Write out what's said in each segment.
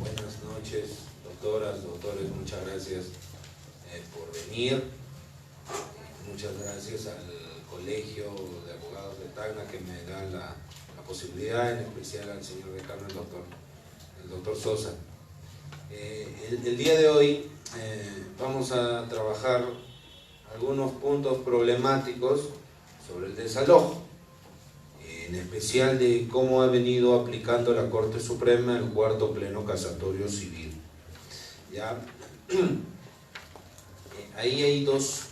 Buenas noches, doctoras, doctores, muchas gracias por venir. Muchas gracias al Colegio de Abogados de Tacna que me da la posibilidad, en especial al señor decano, el doctor Sosa. El día de hoy vamos a trabajar algunos puntos problemáticos sobre el desalojo, en especial de cómo ha venido aplicando la Corte Suprema el cuarto pleno casatorio civil. ¿Ya? Ahí hay dos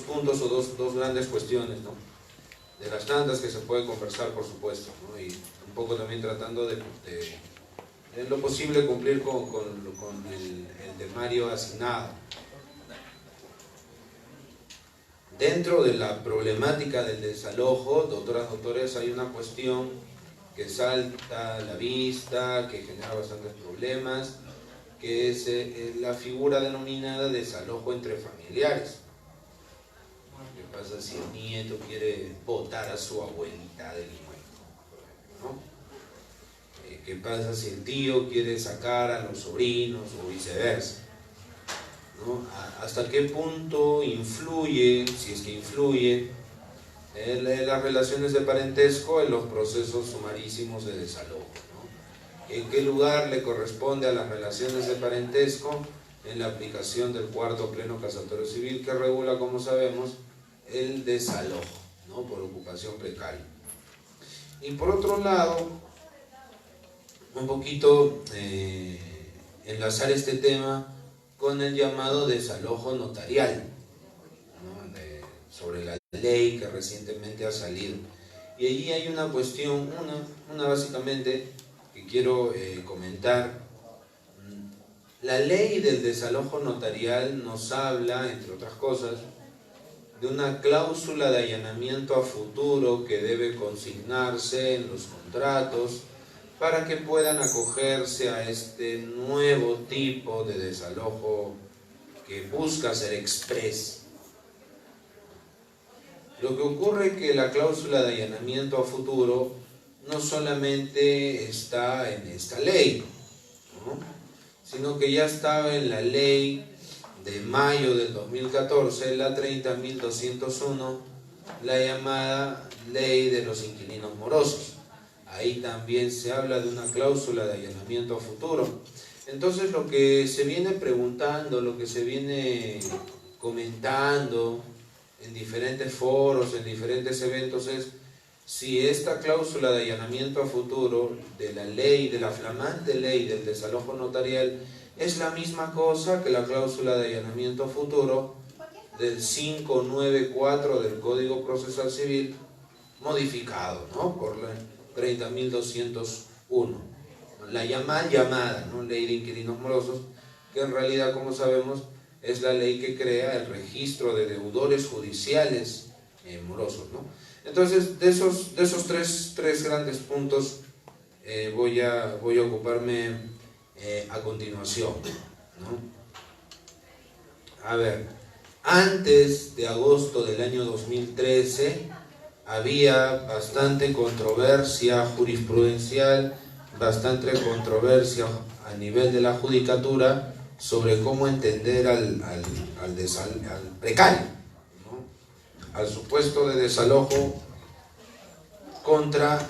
puntos o dos grandes cuestiones, ¿no? De las tantas que se puede conversar, por supuesto, ¿no? Y un poco también tratando de en lo posible cumplir con el temario asignado. Dentro de la problemática del desalojo, doctoras, doctores, hay una cuestión que salta a la vista, que genera bastantes problemas, que es la figura denominada desalojo entre familiares. ¿Qué pasa si el nieto quiere botar a su abuelita del inmueble, ¿no? ¿Qué pasa si el tío quiere sacar a los sobrinos o viceversa, ¿no? ¿Hasta qué punto influye, si es que influye, las relaciones de parentesco en los procesos sumarísimos de desalojo, ¿no? ¿En qué lugar le corresponde a las relaciones de parentesco en la aplicación del cuarto pleno casatorio civil que regula, como sabemos, el desalojo, ¿no? Por ocupación precaria? Y por otro lado, un poquito enlazar este tema con el llamado desalojo notarial, ¿no? Sobre la ley que recientemente ha salido. Y allí hay una cuestión, una básicamente, que quiero comentar. La ley del desalojo notarial nos habla, entre otras cosas, de una cláusula de allanamiento a futuro que debe consignarse en los contratos para que puedan acogerse a este nuevo tipo de desalojo que busca ser exprés. Lo que ocurre es que la cláusula de allanamiento a futuro no solamente está en esta ley, ¿no? Sino que ya estaba en la ley de mayo del 2014, la 30.201, la llamada ley de los inquilinos morosos. Ahí también se habla de una cláusula de allanamiento a futuro. Entonces lo que se viene preguntando, lo que se viene comentando en diferentes foros, en diferentes eventos, es si esta cláusula de allanamiento a futuro de la ley, de la flamante ley del desalojo notarial, es la misma cosa que la cláusula de allanamiento a futuro del 594 del Código Procesal Civil, modificado, ¿no? Por la 30.201, la mal llamada, ¿no? Ley de inquilinos morosos, que en realidad, como sabemos, es la ley que crea el registro de deudores judiciales morosos, ¿no? Entonces, de esos tres grandes puntos voy a ocuparme a continuación, ¿no? A ver, antes de agosto del año 2013 había bastante controversia jurisprudencial, bastante controversia a nivel de la judicatura sobre cómo entender al precario, ¿no? Al supuesto de desalojo contra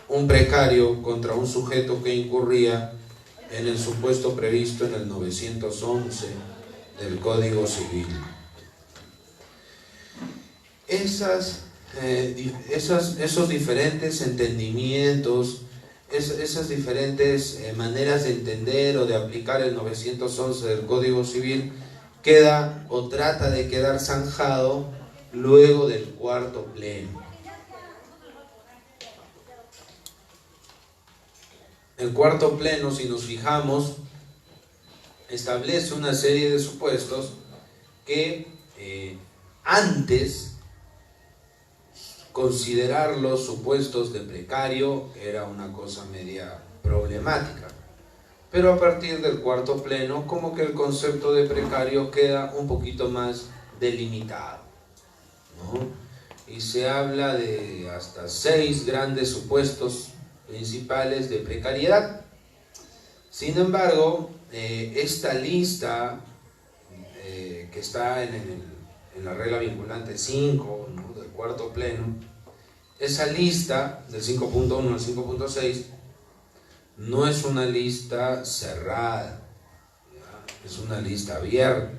un precario, contra un sujeto que incurría en el supuesto previsto en el 911 del Código Civil. Esos diferentes entendimientos, esas diferentes maneras de entender o de aplicar el 911 del Código Civil queda o trata de quedar zanjado luego del cuarto pleno. El cuarto pleno, si nos fijamos, establece una serie de supuestos que antes considerar los supuestos de precario era una cosa media problemática, pero a partir del cuarto pleno como que el concepto de precario queda un poquito más delimitado, ¿no? Y se habla de hasta 6 grandes supuestos principales de precariedad. Sin embargo, esta lista que está en la regla vinculante 5, ¿no?, del cuarto pleno, esa lista del 5.1 al 5.6 no es una lista cerrada, ¿ya? Es una lista abierta.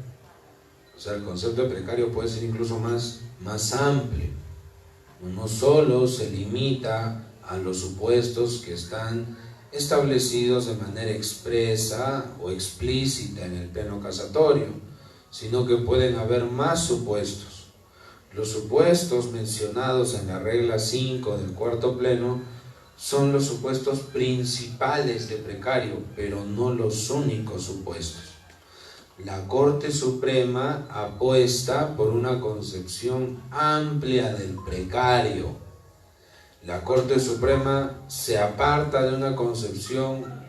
O sea, el concepto de precario puede ser incluso más amplio. No solo se limita a los supuestos que están establecidos de manera expresa o explícita en el pleno casatorio, sino que pueden haber más supuestos. Los supuestos mencionados en la regla 5 del cuarto pleno son los supuestos principales de precario, pero no los únicos supuestos. La Corte Suprema apuesta por una concepción amplia del precario. La Corte Suprema se aparta de una concepción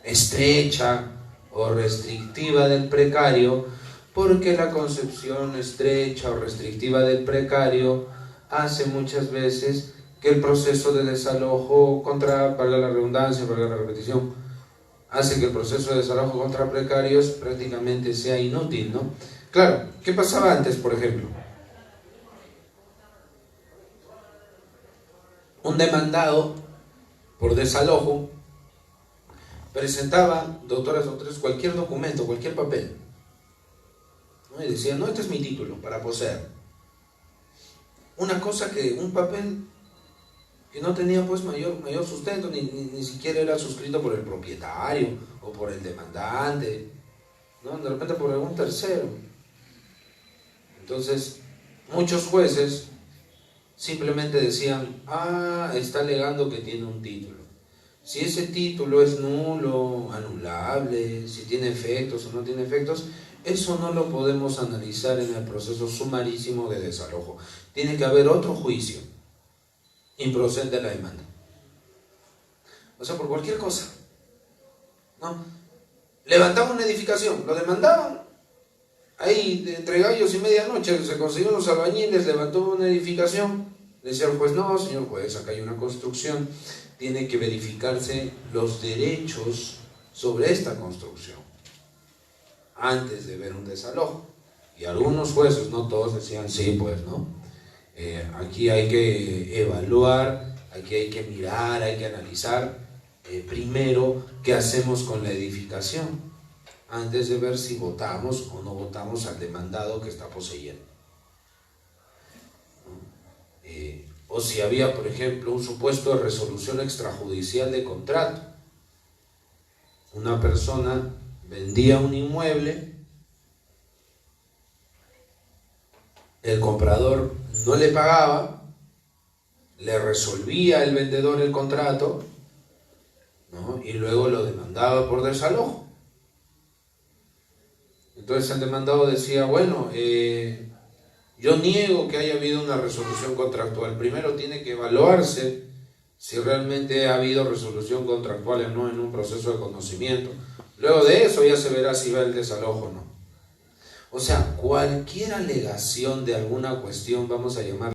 estrecha o restrictiva del precario, porque la concepción estrecha o restrictiva del precario hace muchas veces que el proceso de desalojo valga la redundancia, valga la repetición, hace que el proceso de desalojo contra precarios prácticamente sea inútil, ¿no? Claro, ¿qué pasaba antes, por ejemplo? Un demandado por desalojo presentaba, doctores, cualquier documento, cualquier papel, ¿no? Y decía, no, este es mi título para poseer. Un papel que no tenía pues mayor sustento, ni siquiera era suscrito por el propietario o por el demandante, ¿no? De repente por algún tercero. Entonces, muchos jueces simplemente decían, está alegando que tiene un título. Si ese título es nulo, anulable, si tiene efectos o no tiene efectos, eso no lo podemos analizar en el proceso sumarísimo de desalojo. Tiene que haber otro juicio improcedente la demanda. O sea, por cualquier cosa, ¿no? Levantaban una edificación, lo demandaban. Ahí, entre gallos y medianoche, se consiguieron los albañiles, levantó una edificación. Le decía al juez, no, señor juez, acá hay una construcción, tiene que verificarse los derechos sobre esta construcción antes de ver un desalojo. Y algunos jueces, no todos, decían, sí, pues, ¿no? Aquí hay que evaluar, aquí hay que mirar, hay que analizar primero qué hacemos con la edificación, antes de ver si votamos o no votamos al demandado que está poseyendo. O si había, por ejemplo, un supuesto de resolución extrajudicial de contrato. Una persona vendía un inmueble, el comprador no le pagaba, le resolvía el vendedor el contrato, ¿no? Y luego lo demandaba por desalojo. Entonces el demandado decía, bueno, yo niego que haya habido una resolución contractual. Primero tiene que evaluarse si realmente ha habido resolución contractual o no en un proceso de conocimiento. Luego de eso ya se verá si va el desalojo o no. O sea, cualquier alegación de alguna cuestión, vamos a llamar